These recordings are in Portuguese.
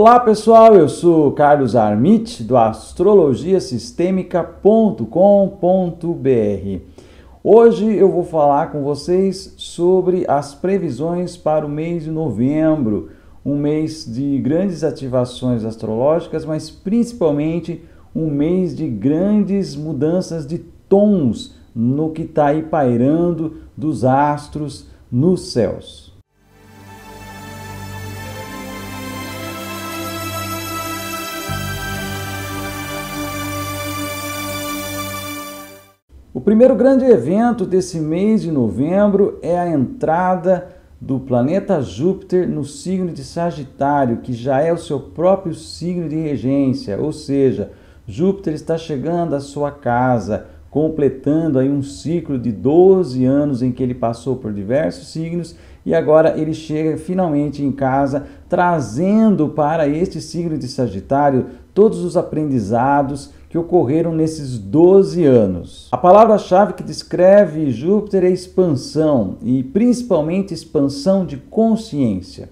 Olá pessoal, eu sou Carlos Armit do astrologiasistemica.com.br. Hoje eu vou falar com vocês sobre as previsões para o mês de novembro, um mês de grandes ativações astrológicas, mas principalmente um mês de grandes mudanças de tons no que está aí pairando dos astros nos céus. O primeiro grande evento desse mês de novembro é a entrada do planeta Júpiter no signo de Sagitário, que já é o seu próprio signo de regência, ou seja, Júpiter está chegando à sua casa, completando aí um ciclo de 12 anos em que ele passou por diversos signos e agora ele chega finalmente em casa, trazendo para este signo de Sagitário todos os aprendizados que ocorreram nesses 12 anos. A palavra-chave que descreve Júpiter é expansão, e principalmente expansão de consciência.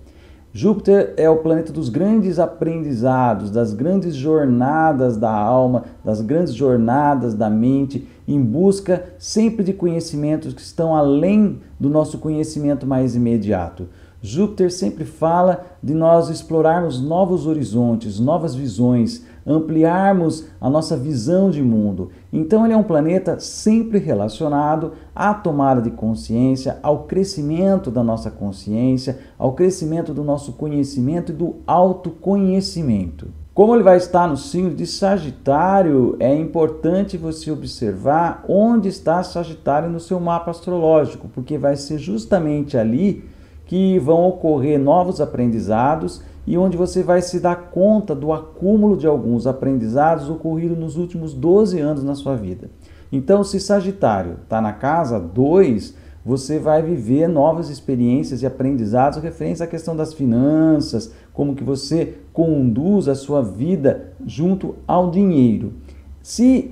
Júpiter é o planeta dos grandes aprendizados, das grandes jornadas da alma, das grandes jornadas da mente, em busca sempre de conhecimentos que estão além do nosso conhecimento mais imediato. Júpiter sempre fala de nós explorarmos novos horizontes, novas visões, ampliarmos a nossa visão de mundo. Então ele é um planeta sempre relacionado à tomada de consciência, ao crescimento da nossa consciência, ao crescimento do nosso conhecimento e do autoconhecimento. Como ele vai estar no signo de Sagitário, é importante você observar onde está Sagitário no seu mapa astrológico, porque vai ser justamente ali que vão ocorrer novos aprendizados e onde você vai se dar conta do acúmulo de alguns aprendizados ocorridos nos últimos 12 anos na sua vida. Então, se Sagitário está na casa 2, você vai viver novas experiências e aprendizados referentes à questão das finanças, como que você conduz a sua vida junto ao dinheiro. Se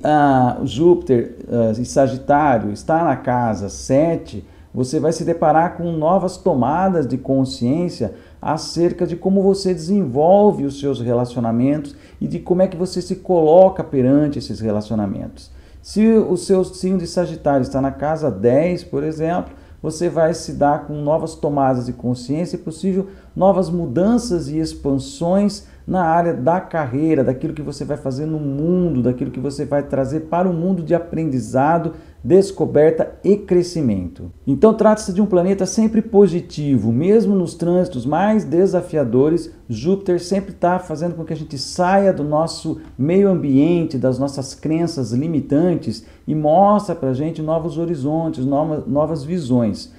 Júpiter e Sagitário está na casa 7, você vai se deparar com novas tomadas de consciência acerca de como você desenvolve os seus relacionamentos e de como é que você se coloca perante esses relacionamentos. Se o seu signo de Sagitário está na casa 10, por exemplo, você vai se dar com novas tomadas de consciência e possível novas mudanças e expansões na área da carreira, daquilo que você vai fazer no mundo, daquilo que você vai trazer para o mundo de aprendizado, descoberta e crescimento. Então trata-se de um planeta sempre positivo, mesmo nos trânsitos mais desafiadores. Júpiter sempre está fazendo com que a gente saia do nosso meio ambiente, das nossas crenças limitantes e mostra para a gente novos horizontes, novas visões.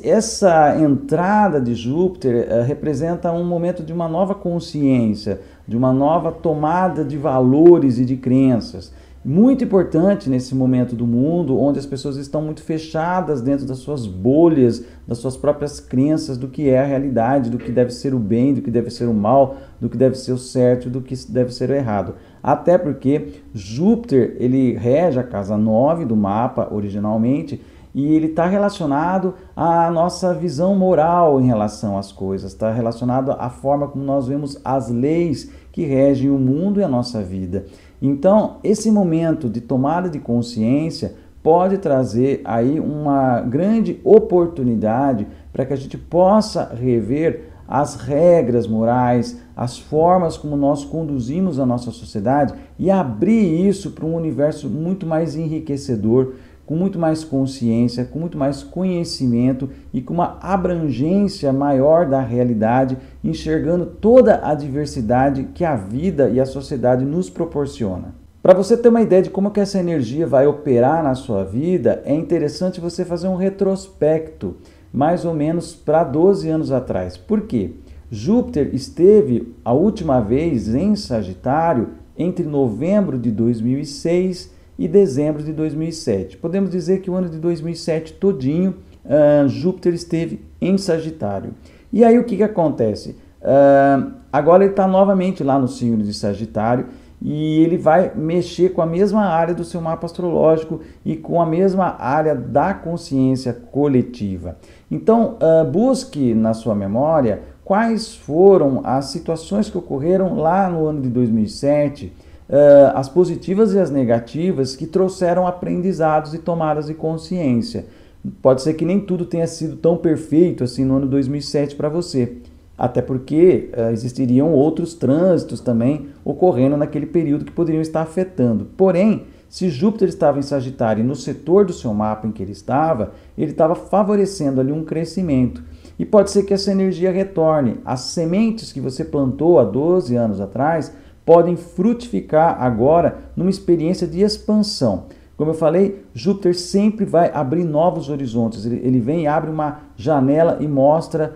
Essa entrada de Júpiter representa um momento de uma nova consciência, de uma nova tomada de valores e de crenças. Muito importante nesse momento do mundo, onde as pessoas estão muito fechadas dentro das suas bolhas, das suas próprias crenças do que é a realidade, do que deve ser o bem, do que deve ser o mal, do que deve ser o certo e do que deve ser o errado. Até porque Júpiter, ele rege a casa 9 do mapa originalmente, e ele está relacionado à nossa visão moral em relação às coisas, está relacionado à forma como nós vemos as leis que regem o mundo e a nossa vida. Então, esse momento de tomada de consciência pode trazer aí uma grande oportunidade para que a gente possa rever as regras morais, as formas como nós conduzimos a nossa sociedade e abrir isso para um universo muito mais enriquecedor, com muito mais consciência, com muito mais conhecimento e com uma abrangência maior da realidade, enxergando toda a diversidade que a vida e a sociedade nos proporciona. Para você ter uma ideia de como que essa energia vai operar na sua vida, é interessante você fazer um retrospecto, mais ou menos para 12 anos atrás. Por quê? Júpiter esteve a última vez em Sagitário entre novembro de 2006 e dezembro de 2007. Podemos dizer que o ano de 2007 todinho, Júpiter esteve em Sagitário. E aí o que acontece? Agora ele está novamente lá no signo de Sagitário e ele vai mexer com a mesma área do seu mapa astrológico e com a mesma área da consciência coletiva. Então, busque na sua memória quais foram as situações que ocorreram lá no ano de 2007, as positivas e as negativas que trouxeram aprendizados e tomadas de consciência. Pode ser que nem tudo tenha sido tão perfeito assim no ano 2007 para você, até porque existiriam outros trânsitos também ocorrendo naquele período que poderiam estar afetando. Porém, se Júpiter estava em Sagitário e no setor do seu mapa em que ele estava favorecendo ali um crescimento. E pode ser que essa energia retorne. As sementes que você plantou há 12 anos atrás podem frutificar agora numa experiência de expansão. Como eu falei, Júpiter sempre vai abrir novos horizontes. Ele vem e abre uma janela e mostra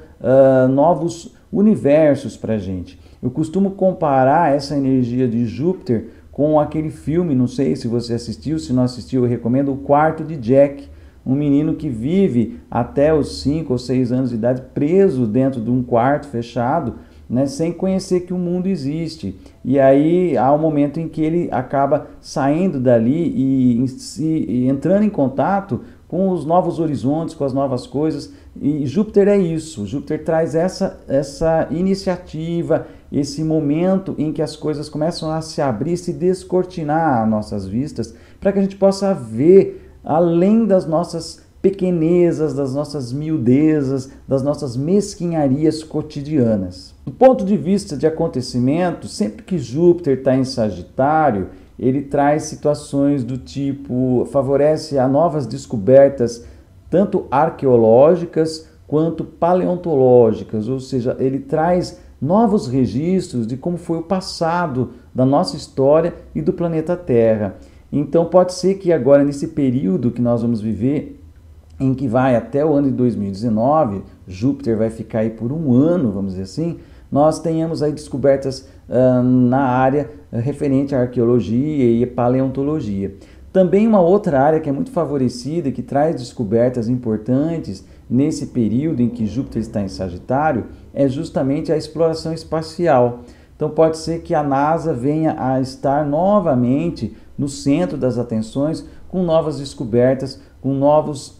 novos universos para a gente. Eu costumo comparar essa energia de Júpiter com aquele filme, não sei se você assistiu, se não assistiu, eu recomendo, O Quarto de Jack, um menino que vive até os 5 ou 6 anos de idade preso dentro de um quarto fechado, né, sem conhecer que o mundo existe. E aí há um momento em que ele acaba saindo dali e entrando em contato com os novos horizontes, com as novas coisas. E Júpiter é isso. Júpiter traz essa iniciativa, esse momento em que as coisas começam a se abrir, se descortinar às nossas vistas, para que a gente possa ver além das nossas pequenezas, das nossas miudezas, das nossas mesquinharias cotidianas. Do ponto de vista de acontecimento, sempre que Júpiter está em Sagitário, ele traz situações do tipo, favorece a novas descobertas, tanto arqueológicas quanto paleontológicas, ou seja, ele traz novos registros de como foi o passado da nossa história e do planeta Terra. Então pode ser que agora, nesse período que nós vamos viver, em que vai até o ano de 2019, Júpiter vai ficar aí por um ano, vamos dizer assim, nós tenhamos aí descobertas na área referente à arqueologia e paleontologia. Também uma outra área que é muito favorecida e que traz descobertas importantes nesse período em que Júpiter está em Sagitário é justamente a exploração espacial. Então pode ser que a NASA venha a estar novamente no centro das atenções com novas descobertas, com novos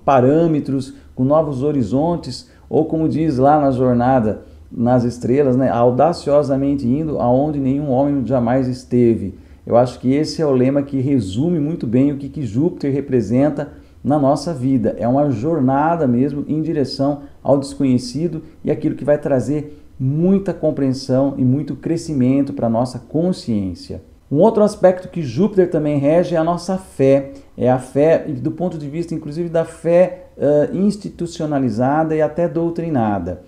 parâmetros, com novos horizontes, ou como diz lá na Jornada nas Estrelas, né, audaciosamente indo aonde nenhum homem jamais esteve. Eu acho que esse é o lema que resume muito bem o que Júpiter representa na nossa vida. É uma jornada mesmo em direção ao desconhecido e aquilo que vai trazer muita compreensão e muito crescimento para a nossa consciência. Um outro aspecto que Júpiter também rege é a nossa fé. É a fé do ponto de vista, inclusive, da fé institucionalizada e até doutrinada.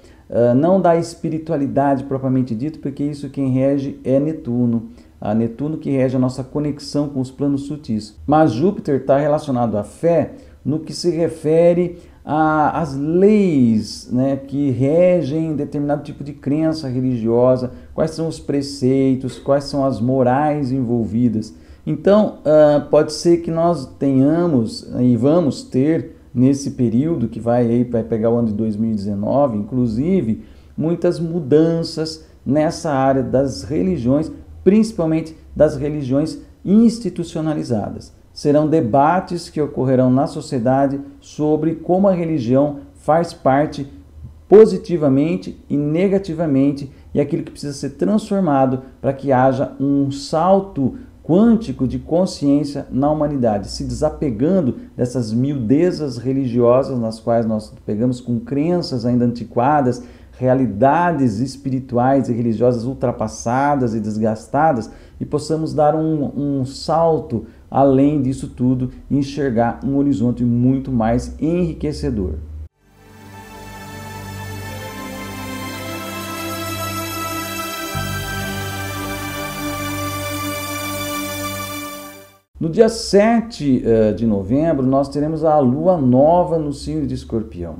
Não da espiritualidade propriamente dito, porque isso quem rege é Netuno. A Netuno que rege a nossa conexão com os planos sutis. Mas Júpiter está relacionado à fé no que se refere às leis, né, que regem determinado tipo de crença religiosa, quais são os preceitos, quais são as morais envolvidas. Então, pode ser que nós tenhamos e vamos ter nesse período que vai pegar o ano de 2019, inclusive, muitas mudanças nessa área das religiões, principalmente das religiões institucionalizadas. Serão debates que ocorrerão na sociedade sobre como a religião faz parte positivamente e negativamente e aquilo que precisa ser transformado para que haja um salto quântico de consciência na humanidade, se desapegando dessas miudezas religiosas nas quais nós pegamos com crenças ainda antiquadas, realidades espirituais e religiosas ultrapassadas e desgastadas, e possamos dar um salto além disso tudo e enxergar um horizonte muito mais enriquecedor. No dia 7 de novembro, nós teremos a lua nova no signo de Escorpião.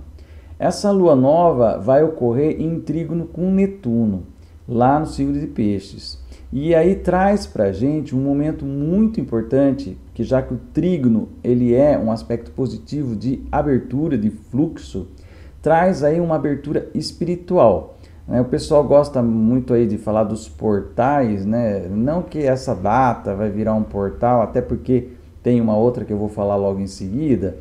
Essa lua nova vai ocorrer em trígono com Netuno, lá no signo de Peixes. E aí traz para a gente um momento muito importante, que já que o trígono ele é um aspecto positivo de abertura, de fluxo, traz aí uma abertura espiritual. O pessoal gosta muito aí de falar dos portais, né? Não que essa data vai virar um portal, até porque tem uma outra que eu vou falar logo em seguida,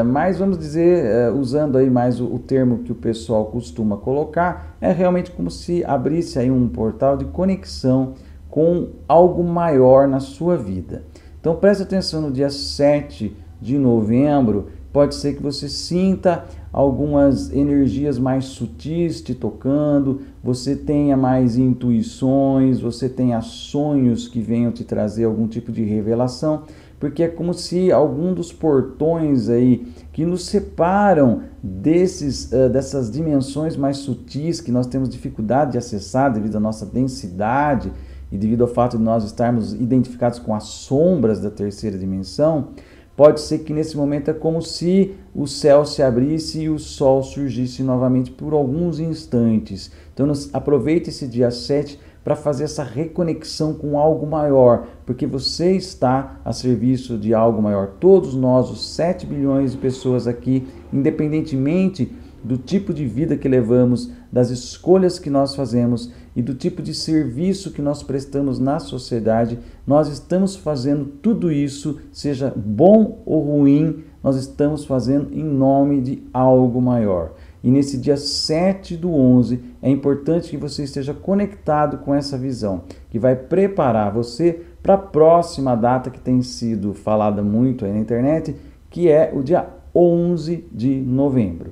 mas vamos dizer, usando aí mais o termo que o pessoal costuma colocar, é realmente como se abrisse aí um portal de conexão com algo maior na sua vida. Então preste atenção, no dia 7 de novembro, pode ser que você sinta algumas energias mais sutis te tocando, você tenha mais intuições, você tenha sonhos que venham te trazer algum tipo de revelação, porque é como se algum dos portões aí que nos separam dessas dimensões mais sutis que nós temos dificuldade de acessar devido à nossa densidade e devido ao fato de nós estarmos identificados com as sombras da terceira dimensão, pode ser que nesse momento é como se o céu se abrisse e o sol surgisse novamente por alguns instantes. Então aproveite esse dia 7 para fazer essa reconexão com algo maior, porque você está a serviço de algo maior. Todos nós, os 7 bilhões de pessoas aqui, independentemente do tipo de vida que levamos, das escolhas que nós fazemos e do tipo de serviço que nós prestamos na sociedade, nós estamos fazendo tudo isso, seja bom ou ruim, nós estamos fazendo em nome de algo maior. E nesse dia 7/11, é importante que você esteja conectado com essa visão, que vai preparar você para a próxima data que tem sido falada muito aí na internet, que é o dia 11 de novembro.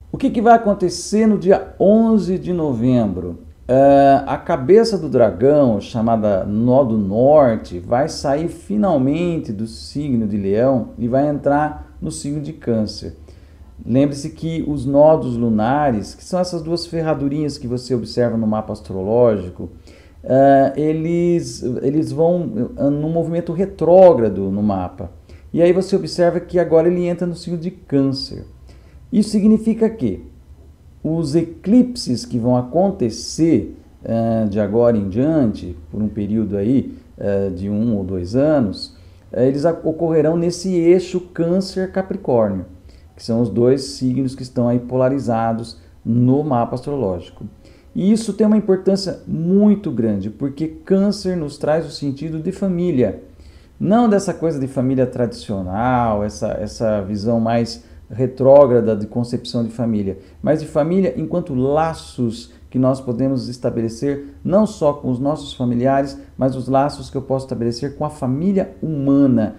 O que vai acontecer no dia 11 de novembro? A cabeça do dragão, chamada Nó do Norte, vai sair finalmente do signo de Leão e vai entrar no signo de Câncer. Lembre-se que os nodos lunares, que são essas duas ferradurinhas que você observa no mapa astrológico, eles vão num movimento retrógrado no mapa. E aí você observa que agora ele entra no signo de Câncer. Isso significa que os eclipses que vão acontecer de agora em diante, por um período aí de 1 ou 2 anos, eles ocorrerão nesse eixo Câncer-Capricórnio, que são os dois signos que estão aí polarizados no mapa astrológico. E isso tem uma importância muito grande, porque Câncer nos traz o sentido de família, não dessa coisa de família tradicional, essa visão mais retrógrada de concepção de família, mas de família enquanto laços que nós podemos estabelecer não só com os nossos familiares, mas os laços que eu posso estabelecer com a família humana,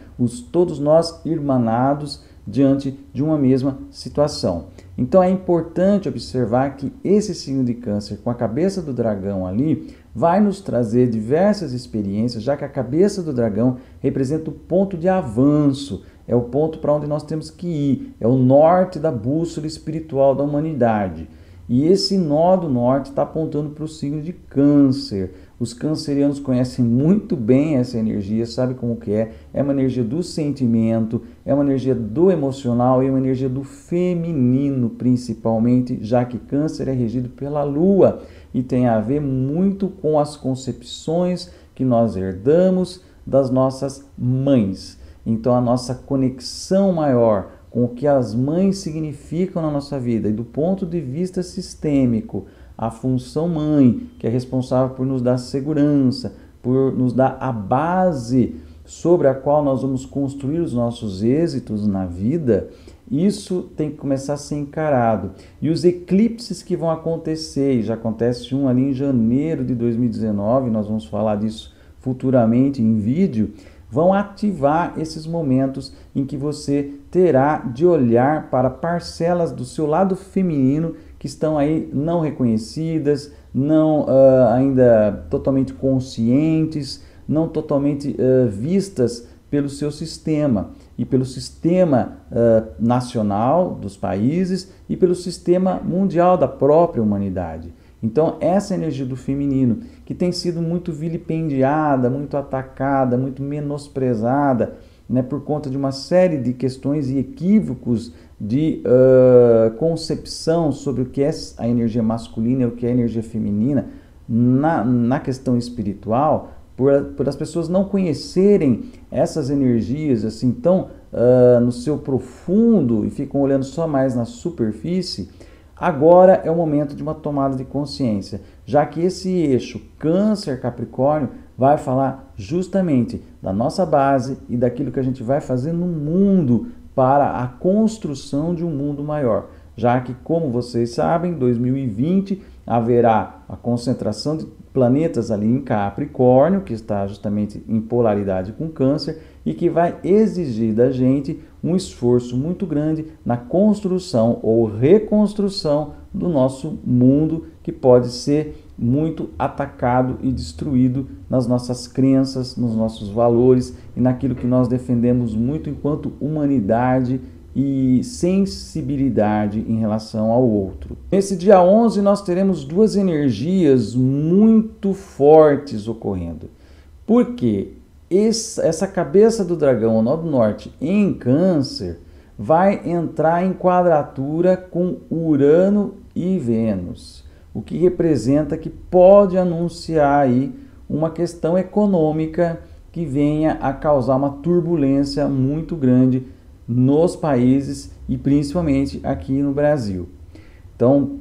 todos nós irmanados diante de uma mesma situação. Então é importante observar que esse signo de Câncer, com a cabeça do dragão ali, vai nos trazer diversas experiências, já que a cabeça do dragão representa o ponto de avanço, é o ponto para onde nós temos que ir, é o norte da bússola espiritual da humanidade. E esse nó do norte está apontando para o signo de Câncer. Os cancerianos conhecem muito bem essa energia, sabe como que é? É uma energia do sentimento, é uma energia do emocional e é uma energia do feminino, principalmente, já que Câncer é regido pela Lua e tem a ver muito com as concepções que nós herdamos das nossas mães. Então a nossa conexão maior com o que as mães significam na nossa vida e do ponto de vista sistêmico, a função mãe, que é responsável por nos dar segurança, por nos dar a base sobre a qual nós vamos construir os nossos êxitos na vida, isso tem que começar a ser encarado. E os eclipses que vão acontecer, e já acontece um ali em janeiro de 2019, nós vamos falar disso futuramente em vídeo, vão ativar esses momentos em que você terá de olhar para parcelas do seu lado feminino que estão aí não reconhecidas, não ainda totalmente conscientes, não totalmente vistas pelo seu sistema e pelo sistema nacional dos países e pelo sistema mundial da própria humanidade. Então essa energia do feminino, que tem sido muito vilipendiada, muito atacada, muito menosprezada, né, por conta de uma série de questões e equívocos de concepção sobre o que é a energia masculina e o que é a energia feminina na questão espiritual, por as pessoas não conhecerem essas energias assim tão no seu profundo e ficam olhando só mais na superfície, Agora é o momento de uma tomada de consciência, já que esse eixo Câncer-Capricórnio vai falar justamente da nossa base e daquilo que a gente vai fazer no mundo para a construção de um mundo maior. Já que, como vocês sabem, em 2020 haverá a concentração de planetas ali em Capricórnio, que está justamente em polaridade com Câncer, e que vai exigir da gente um esforço muito grande na construção ou reconstrução do nosso mundo, que pode ser muito atacado e destruído nas nossas crenças, nos nossos valores e naquilo que nós defendemos muito enquanto humanidade e sensibilidade em relação ao outro. Nesse dia 11 nós teremos duas energias muito fortes ocorrendo. Por quê? Essa cabeça do dragão, o nó do norte, em Câncer, vai entrar em quadratura com Urano e Vênus, o que representa que pode anunciar aí uma questão econômica que venha a causar uma turbulência muito grande nos países e principalmente aqui no Brasil. Então,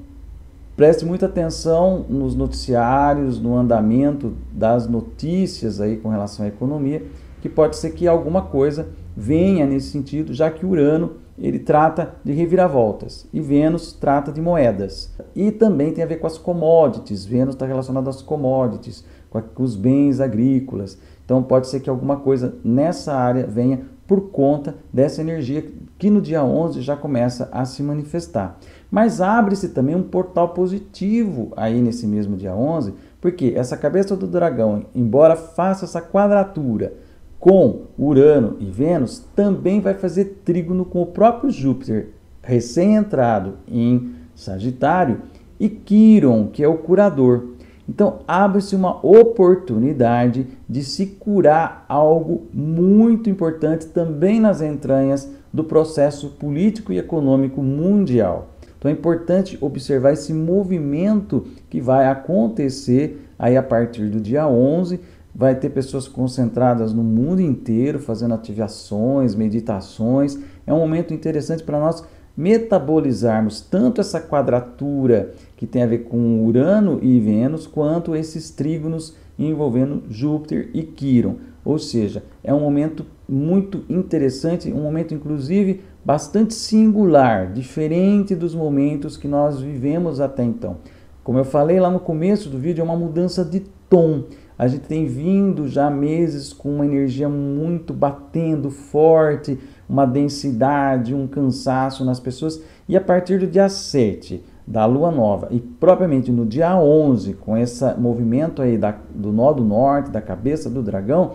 preste muita atenção nos noticiários, no andamento das notícias aí com relação à economia, que pode ser que alguma coisa venha nesse sentido, já que Urano ele trata de reviravoltas e Vênus trata de moedas. E também tem a ver com as commodities. Vênus está relacionado às commodities, com os bens agrícolas. Então pode ser que alguma coisa nessa área venha por conta dessa energia que no dia 11 já começa a se manifestar. Mas abre-se também um portal positivo aí nesse mesmo dia 11, porque essa cabeça do dragão, embora faça essa quadratura com Urano e Vênus, também vai fazer trígono com o próprio Júpiter, recém-entrado em Sagitário, e Quiron, que é o curador. Então, abre-se uma oportunidade de se curar algo muito importante também nas entranhas do processo político e econômico mundial. Então, é importante observar esse movimento que vai acontecer aí a partir do dia 11. Vai ter pessoas concentradas no mundo inteiro, fazendo ativações, meditações. É um momento interessante para nós metabolizarmos tanto essa quadratura que tem a ver com Urano e Vênus, quanto esses trígonos envolvendo Júpiter e Quiron. Ou seja, é um momento muito interessante, um momento inclusive bastante singular, diferente dos momentos que nós vivemos até então. Como eu falei lá no começo do vídeo, é uma mudança de tom. A gente tem vindo já meses com uma energia muito batendo forte, uma densidade, um cansaço nas pessoas. E a partir do dia 7 da Lua Nova e propriamente no dia 11, com esse movimento aí do nó do norte, da cabeça do dragão,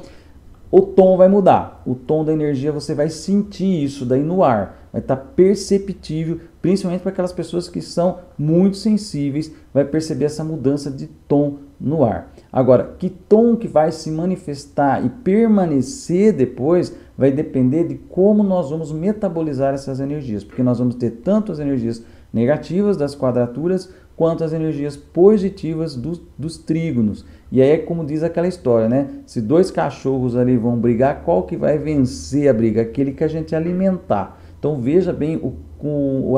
o tom vai mudar. O tom da energia, você vai sentir isso daí no ar. Vai estar perceptível, principalmente para aquelas pessoas que são muito sensíveis, vai perceber essa mudança de tom no ar. Agora, que tom que vai se manifestar e permanecer depois vai depender de como nós vamos metabolizar essas energias, porque nós vamos ter tanto as energias negativas das quadraturas quanto as energias positivas dos trígonos. E aí é como diz aquela história, né? Se dois cachorros ali vão brigar, qual que vai vencer a briga? Aquele que a gente alimentar. Então veja bem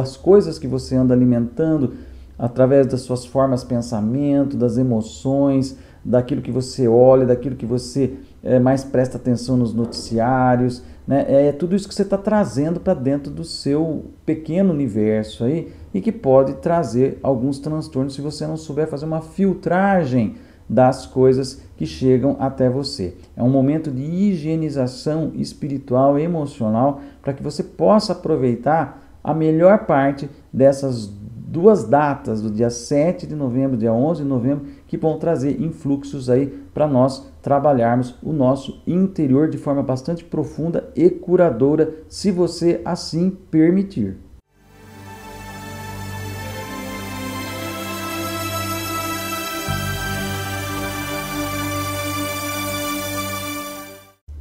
as coisas que você anda alimentando através das suas formas de pensamento, das emoções, daquilo que você olha, daquilo que você mais presta atenção nos noticiários, né? É tudo isso que você está trazendo para dentro do seu pequeno universo aí e que pode trazer alguns transtornos se você não souber fazer uma filtragem das coisas que chegam até você. É um momento de higienização espiritual e emocional para que você possa aproveitar a melhor parte dessas duas datas, do dia 7 de novembro, dia 11 de novembro, que vão trazer influxos aí para nós trabalharmos o nosso interior de forma bastante profunda e curadora, se você assim permitir.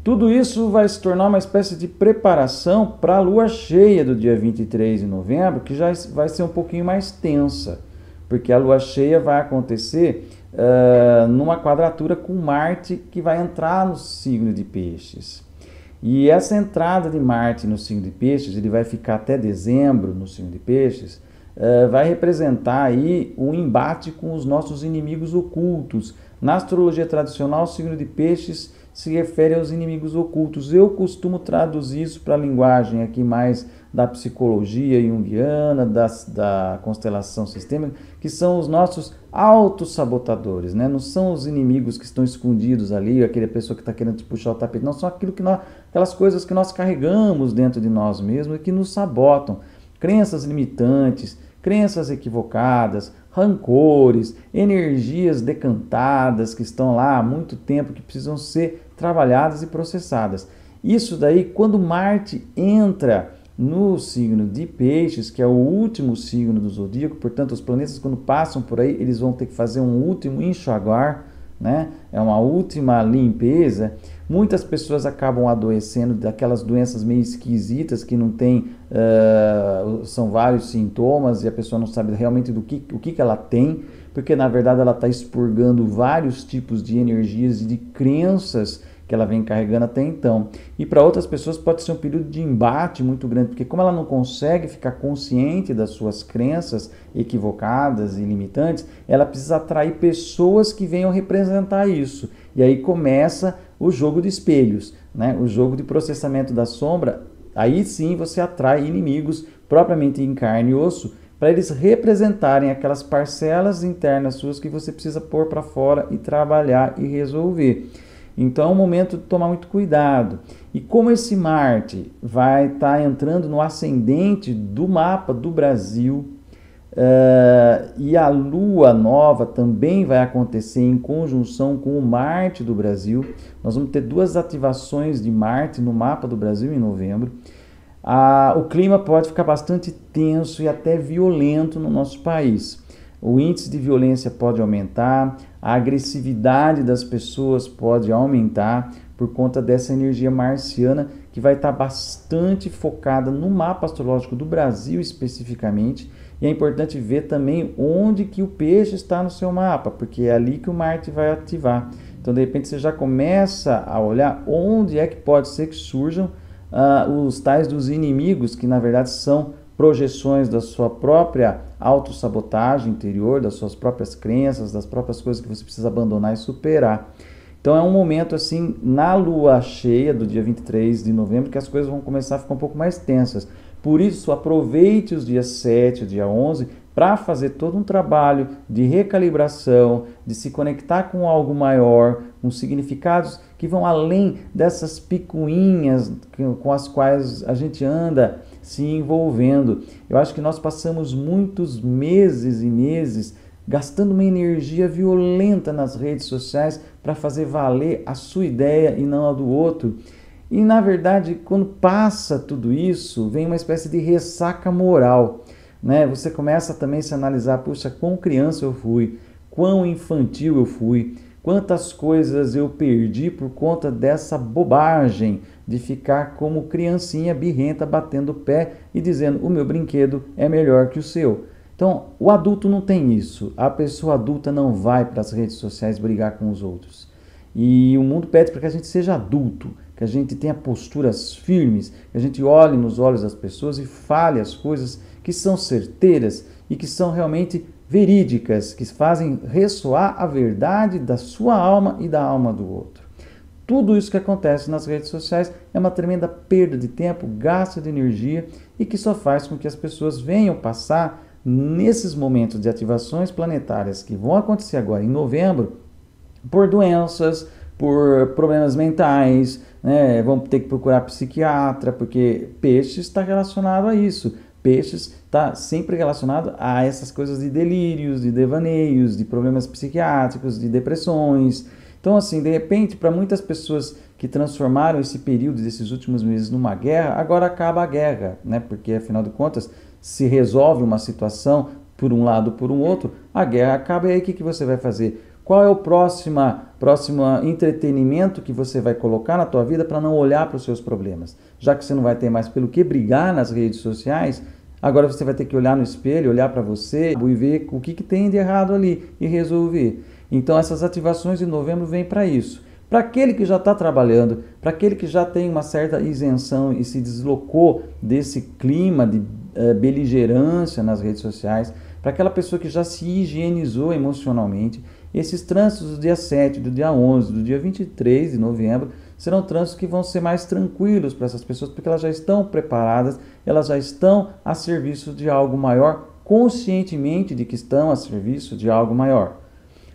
Tudo isso vai se tornar uma espécie de preparação para a lua cheia do dia 23 de novembro, que já vai ser um pouquinho mais tensa, porque a lua cheia vai acontecer numa quadratura com Marte, que vai entrar no signo de Peixes. E essa entrada de Marte no signo de Peixes, ele vai ficar até dezembro no signo de Peixes, vai representar aí um embate com os nossos inimigos ocultos. Na astrologia tradicional, o signo de Peixes se refere aos inimigos ocultos. Eu costumo traduzir isso para a linguagem aqui mais da psicologia junguiana, da constelação sistêmica, que são os nossos autossabotadores, né? Não são os inimigos que estão escondidos ali, aquela pessoa que está querendo te puxar o tapete, não, são aquelas coisas que nós carregamos dentro de nós mesmos e que nos sabotam. Crenças limitantes, crenças equivocadas, rancores, energias decantadas que estão lá há muito tempo, que precisam ser trabalhadas e processadas. Isso daí, quando Marte entra no signo de Peixes, que é o último signo do zodíaco, portanto, os planetas, quando passam por aí, eles vão ter que fazer um último enxaguar, né? É uma última limpeza. Muitas pessoas acabam adoecendo daquelas doenças meio esquisitas que não tem, são vários sintomas e a pessoa não sabe realmente o que ela tem, porque na verdade ela está expurgando vários tipos de energias e de crenças que ela vem carregando até então. E para outras pessoas pode ser um período de embate muito grande, porque como ela não consegue ficar consciente das suas crenças equivocadas e limitantes, ela precisa atrair pessoas que venham representar isso. E aí começa o jogo de espelhos, né? O jogo de processamento da sombra. Aí sim você atrai inimigos propriamente em carne e osso, para eles representarem aquelas parcelas internas suas que você precisa pôr para fora e trabalhar e resolver. Então é um momento de tomar muito cuidado. E como esse Marte vai estar entrando no ascendente do mapa do Brasil, e a Lua nova também vai acontecer em conjunção com o Marte do Brasil, nós vamos ter duas ativações de Marte no mapa do Brasil em novembro. O clima pode ficar bastante tenso e até violento no nosso país. O índice de violência pode aumentar, a agressividade das pessoas pode aumentar por conta dessa energia marciana que vai estar bastante focada no mapa astrológico do Brasil especificamente. E é importante ver também onde que o peixe está no seu mapa, porque é ali que o Marte vai ativar. Então, de repente, você já começa a olhar onde é que pode ser que surjam os tais dos inimigos, que na verdade são projeções da sua própria autossabotagem interior, das suas próprias crenças, das próprias coisas que você precisa abandonar e superar. Então é um momento assim, na lua cheia do dia 23 de novembro, que as coisas vão começar a ficar um pouco mais tensas. Por isso, aproveite os dias 7, o dia 11, para fazer todo um trabalho de recalibração, de se conectar com algo maior, com significados que vão além dessas picuinhas com as quais a gente anda se envolvendo. Eu acho que nós passamos muitos meses e meses gastando uma energia violenta nas redes sociais para fazer valer a sua ideia e não a do outro. E, na verdade, quando passa tudo isso, vem uma espécie de ressaca moral, né? Você começa também a se analisar, puxa, quão criança eu fui, quão infantil eu fui, quantas coisas eu perdi por conta dessa bobagem de ficar como criancinha birrenta batendo o pé e dizendo o meu brinquedo é melhor que o seu. Então, o adulto não tem isso. A pessoa adulta não vai para as redes sociais brigar com os outros. E o mundo pede para que a gente seja adulto, que a gente tenha posturas firmes, que a gente olhe nos olhos das pessoas e fale as coisas que são certeiras e que são realmente verídicas, que fazem ressoar a verdade da sua alma e da alma do outro. Tudo isso que acontece nas redes sociais é uma tremenda perda de tempo, gasto de energia e que só faz com que as pessoas venham passar nesses momentos de ativações planetárias que vão acontecer agora em novembro por doenças, por problemas mentais, né? Vão ter que procurar psiquiatra, porque peixes está relacionado a isso. Peixes está sempre relacionado a essas coisas de delírios, de devaneios, de problemas psiquiátricos, de depressões. Então, assim, de repente, para muitas pessoas que transformaram esse período desses últimos meses numa guerra, agora acaba a guerra, né? Porque, afinal de contas, se resolve uma situação por um lado ou por um outro, a guerra acaba e aí o que você vai fazer? Qual é o próximo entretenimento que você vai colocar na tua vida para não olhar para os seus problemas? Já que você não vai ter mais pelo que brigar nas redes sociais, agora você vai ter que olhar no espelho, olhar para você e ver o que tem de errado ali e resolver. Então essas ativações de novembro vêm para isso. Para aquele que já está trabalhando, para aquele que já tem uma certa isenção e se deslocou desse clima de beligerância nas redes sociais. Para aquela pessoa que já se higienizou emocionalmente, esses trânsitos do dia 7, do dia 11, do dia 23 de novembro serão trânsitos que vão ser mais tranquilos para essas pessoas, porque elas já estão preparadas, elas já estão a serviço de algo maior, conscientemente de que estão a serviço de algo maior.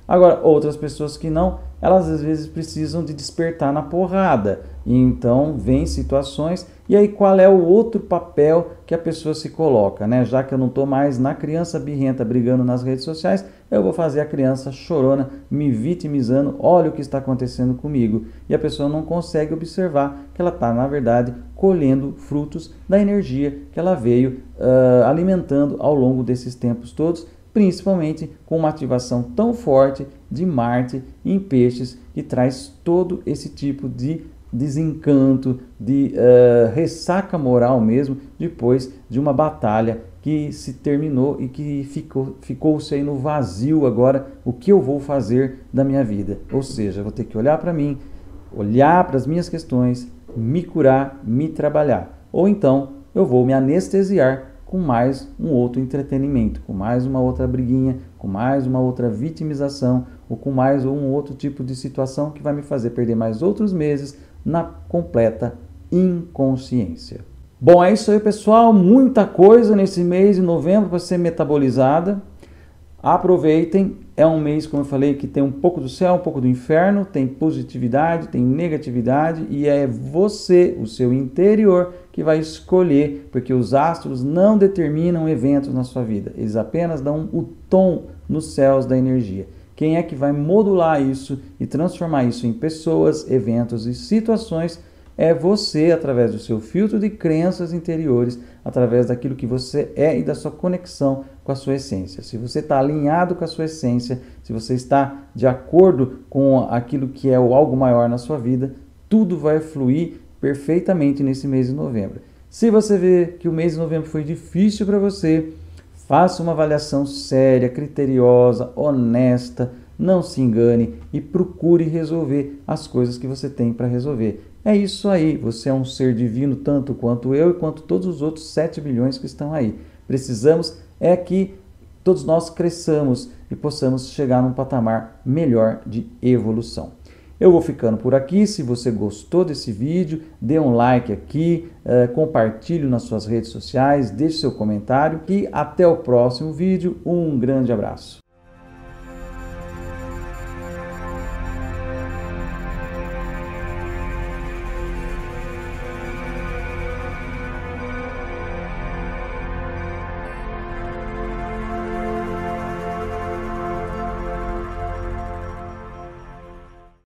Agora, outras pessoas que não, elas às vezes precisam de despertar na porrada. E então vem situações, e aí qual é o outro papel que a pessoa se coloca, né? Já que eu não estou mais na criança birrenta brigando nas redes sociais, eu vou fazer a criança chorona me vitimizando, olha o que está acontecendo comigo. E a pessoa não consegue observar que ela está, na verdade, colhendo frutos da energia que ela veio alimentando ao longo desses tempos todos, principalmente com uma ativação tão forte de Marte em Peixes, que traz todo esse tipo de desencanto, de ressaca moral mesmo, depois de uma batalha que se terminou e que ficou-se aí no vazio agora, o que eu vou fazer da minha vida? Ou seja, eu vou ter que olhar para mim, olhar para as minhas questões, me curar, me trabalhar. Ou então eu vou me anestesiar com mais um outro entretenimento, com mais uma outra briguinha, com mais uma outra vitimização, ou com mais um outro tipo de situação que vai me fazer perder mais outros meses na completa inconsciência. Bom, é isso aí, pessoal. Muita coisa nesse mês de novembro para ser metabolizada. Aproveitem. É um mês, como eu falei, que tem um pouco do céu, um pouco do inferno, tem positividade, tem negatividade, e é você, o seu interior, que vai escolher, porque os astros não determinam eventos na sua vida, eles apenas dão o tom nos céus da energia. Quem é que vai modular isso e transformar isso em pessoas, eventos e situações é você, através do seu filtro de crenças interiores, através daquilo que você é e da sua conexão com a sua essência. Se você está alinhado com a sua essência, se você está de acordo com aquilo que é o algo maior na sua vida, tudo vai fluir perfeitamente nesse mês de novembro. Se você vê que o mês de novembro foi difícil para você, faça uma avaliação séria, criteriosa, honesta, não se engane e procure resolver as coisas que você tem para resolver. É isso aí, você é um ser divino tanto quanto eu e quanto todos os outros 7 bilhões que estão aí. Precisamos é que todos nós cresçamos e possamos chegar num patamar melhor de evolução. Eu vou ficando por aqui. Se você gostou desse vídeo, dê um like aqui, compartilhe nas suas redes sociais, deixe seu comentário e até o próximo vídeo. Um grande abraço.